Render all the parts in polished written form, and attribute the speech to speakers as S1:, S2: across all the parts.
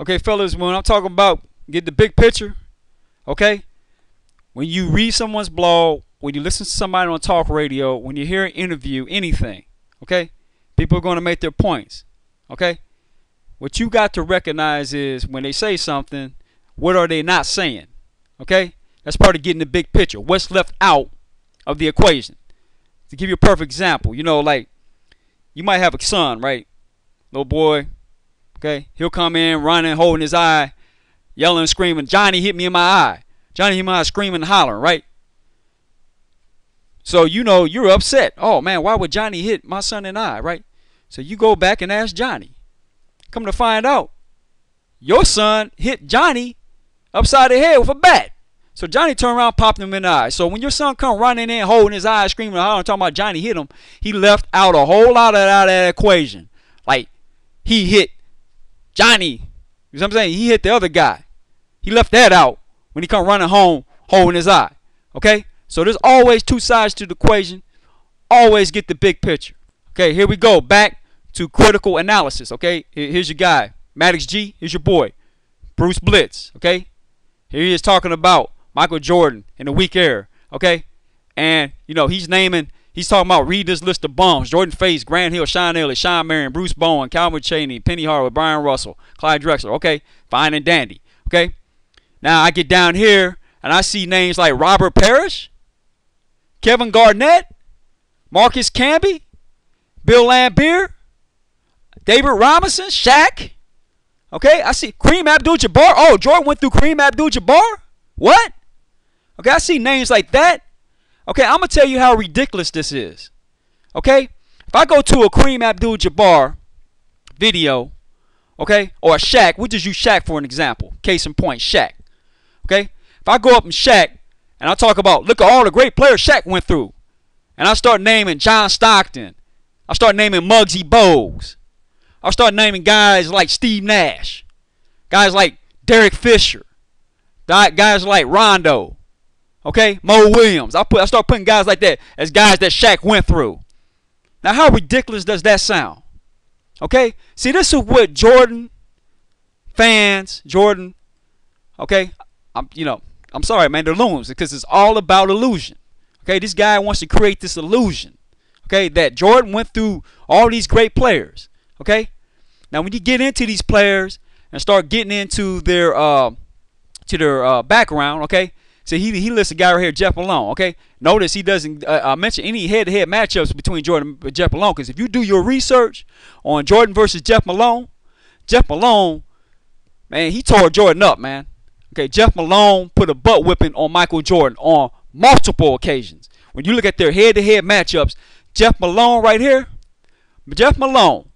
S1: Okay, fellas, when I'm talking about get the big picture, okay, when you read someone's blog, when you listen to somebody on talk radio, when you hear an interview, anything, okay, people are going to make their points, okay. What you got to recognize is when they say something, what are they not saying, okay? That's part of getting the big picture. What's left out of the equation? To give you a perfect example, you know, like you might have a son, right? Little boy, okay? He'll come in running, holding his eye, yelling and screaming, "Johnny hit me in my eye. Johnny hit me in my eye," screaming and hollering, right? So you know you're upset. Oh man, why would Johnny hit my son in the eye, right? So you go back and ask Johnny. Come to find out, your son hit Johnny upside the head with a bat. So Johnny turned around, popped him in the eye. So when your son come running in, holding his eye, screaming and hollering, talking about Johnny hit him, he left out a whole lot of that equation. Like, he hit Johnny. You know what I'm saying? He hit the other guy. He left that out when he come running home, holding his eye. Okay? So there's always two sides to the equation. Always get the big picture. Okay, here we go. Back to critical analysis. Okay? Here's your guy. Maddox G. Here's your boy. Bruce Blitz. Okay? Here he is talking about Michael Jordan in the weak era, okay? And, you know, he's talking about read this list of bums. Jordan faced Grant Hill, Sean Elliott, Sean Marion, Bruce Bowen, Calvin Chaney, Penny Hardaway, Brian Russell, Clyde Drexler, okay? Fine and dandy, okay? Now I get down here and I see names like Robert Parrish, Kevin Garnett, Marcus Camby, Bill Laimbeer, David Robinson, SHAQ. Okay, I see KAREEM ABDUL-Jabbar. Oh, Jordan went through KAREEM ABDUL-Jabbar? What? Okay, I see names like that. Okay, I'm going to tell you how ridiculous this is. Okay? If I go to a KAREEM ABDUL-Jabbar video, okay, or a SHAQ, we'll just use SHAQ for an example. Case in point, SHAQ. Okay? If I go up in SHAQ and I talk about, look at all the great players SHAQ went through, and I start naming John Stockton, I start naming MUGSY Bogues, I'll start naming guys like Steve Nash, guys like Derek Fisher, guys like Rondo, okay, Mo Williams. I start putting guys like that as guys that SHAQ went through. Now, how ridiculous does that sound? Okay, see, this is what Jordan fans, okay, I'm sorry, man, they're loons because it's all about illusion. Okay, this guy wants to create this illusion, okay, that Jordan went through all these great players. Okay, now when you get into these players and start getting into their background, okay, so he lists a guy right here, Jeff Malone. Okay, notice he doesn't mention any head-to-head matchups between Jordan and Jeff Malone, because if you do your research on Jordan versus Jeff Malone, man, he tore Jordan up, man. Okay, Jeff Malone put a butt whipping on Michael Jordan on multiple occasions. When you look at their head-to-head matchups, Jeff Malone right here, Jeff Malone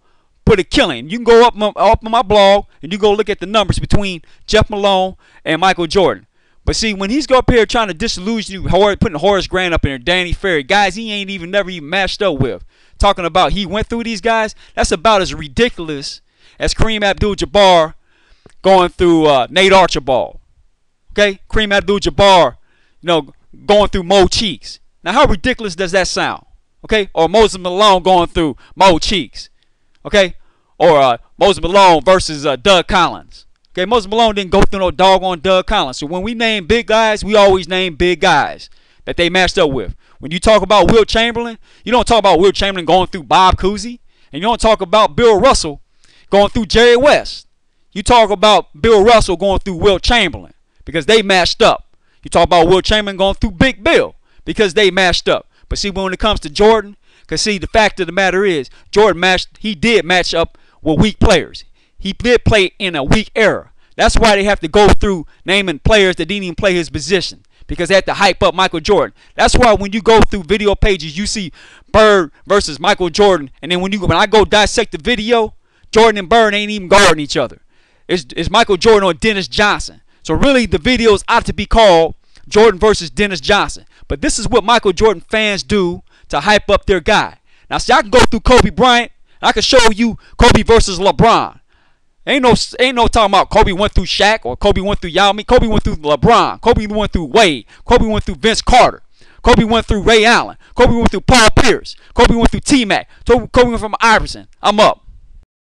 S1: put a killing. You can go up on my blog and you go look at the numbers between Jeff Malone and Michael Jordan. But see, when he's go up here trying to disillusion you, putting Horace Grant up in there, Danny Ferry, guys he ain't never even matched up with, talking about he went through these guys, that's about as ridiculous as KAREEM ABDUL-Jabbar going through Nate Archibald. Okay, KAREEM ABDUL-Jabbar, you know, going through Mo Cheeks. Now, how ridiculous does that sound? Okay, or Moses Malone going through Mo Cheeks. Okay, or Moses Malone versus Doug Collins. Okay, Moses Malone didn't go through no doggone Doug Collins. So when we name big guys, we always name big guys that they matched up with. When you talk about Wilt Chamberlain, you don't talk about Wilt Chamberlain going through Bob Cousy, and you don't talk about Bill Russell going through Jerry West. You talk about Bill Russell going through Wilt Chamberlain because they matched up. You talk about Wilt Chamberlain going through Big Bill because they matched up. But see, when it comes to Jordan, because see, the fact of the matter is, Jordan did match up with weak players. He did play in a weak era. That's why they have to go through naming players that didn't even play his position, because they had to hype up Michael Jordan. That's why when you go through video pages, you see Bird versus Michael Jordan, and then when I go dissect the video, Jordan and Bird ain't even guarding each other. It's Michael Jordan or Dennis Johnson. So really, the videos ought to be called Jordan versus Dennis Johnson. But this is what Michael Jordan fans do to hype up their guy. Now, see, I can go through Kobe Bryant, and I can show you Kobe versus LeBron. Ain't no talking about Kobe went through Shaq or Kobe went through Yao Ming. Kobe went through LeBron. Kobe went through Wade. Kobe went through Vince Carter. Kobe went through Ray Allen. Kobe went through Paul Pierce. Kobe went through T-Mac. Kobe went from Iverson. I'm up.